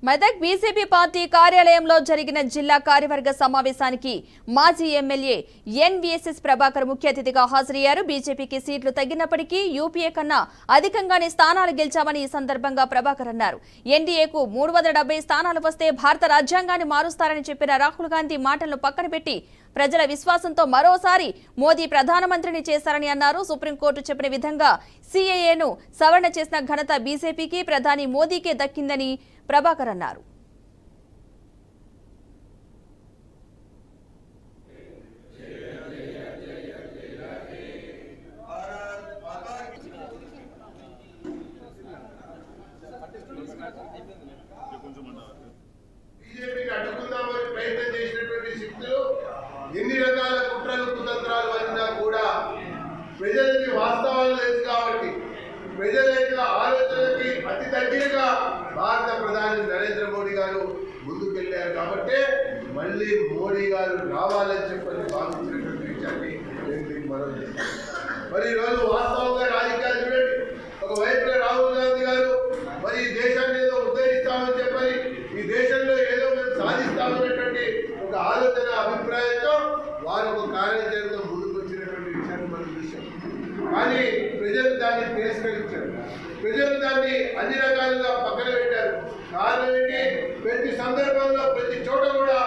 Medak BJP party కార్యాలయంలో జరిగిన జిల్లా కార్యవర్గ సమావేశానికి మాజీ ఎమ్మెల్యే ఎన్వీఎస్ఎస్ ప్రభాకర్ ముఖ్య అతిథిగా హాజరయ్యారు. బీజేపీకి సీట్లు తగ్గినప్పటికీ యూపీఏ కన్నా అధికంగానే స్థానాలు గెలిచామని ఈ సందర్భంగా ప్రభాకర్ అన్నారు. ఎన్డీఏకు 370 స్థానాలు వస్తే భారత రాజ్యాంగాన్ని మారుస్తారని చెప్పిన రాహుల్ గాంధీ మాటలను పక్కన పెట్టి ప్రజల విశ్వాసంతో మరోసారి మోదీ ప్రధానమంత్రిని చేశారని అన్నారు. సుప్రీంకోర్టు చెప్పిన విధంగా సీఏఏను సవరణ చేసిన ఘనత బీజేపీకి, ప్రధాని మోదీకే దక్కిందని ప్రభాకర్ అన్నారు. బీజేపీని అడ్డుకుందామని ప్రయత్నం చేసినటువంటి శక్తులు ఎన్ని రకాల కుట్రలు కుతంత్రాలు వచ్చినా కూడా ప్రజలకి వాస్తవాలు తెలుసు కాబట్టి ప్రజల యొక్క ఆలోచనకి అతి దగ్గరగా భారత ప్రధాని నరేంద్ర మోడీ గారు ముందుకెళ్లారు కాబట్టి మళ్ళీ మోడీ గారు రావాలని చెప్పని భావించినటువంటి విషయాన్ని నేను మీకు మనం చేస్తాను. మరి ఈరోజు వాస్తవంగా రాజకీయాలు చూడండి, ఒకవైపున రాహుల్ గాంధీ గారు మరి ఈ దేశాన్ని ఏదో ఉద్ధరిస్తామని చెప్పని ఈ దేశంలో ఏదో మేము సాధిస్తామనేటువంటి ఒక ఆలోచన అభిప్రాయంతో వారు ఒక కార్యాచరణతో ముందుకు వచ్చినటువంటి విషయాన్ని మనం చూసాం. కానీ ప్రజలు దాన్ని తిరస్కరించారు, ప్రజలు దాన్ని అన్ని రకాలుగా పక్కన పెట్టారు. కారణం ఏంటి? ప్రతి సందర్భంలో ప్రతి చోట కూడా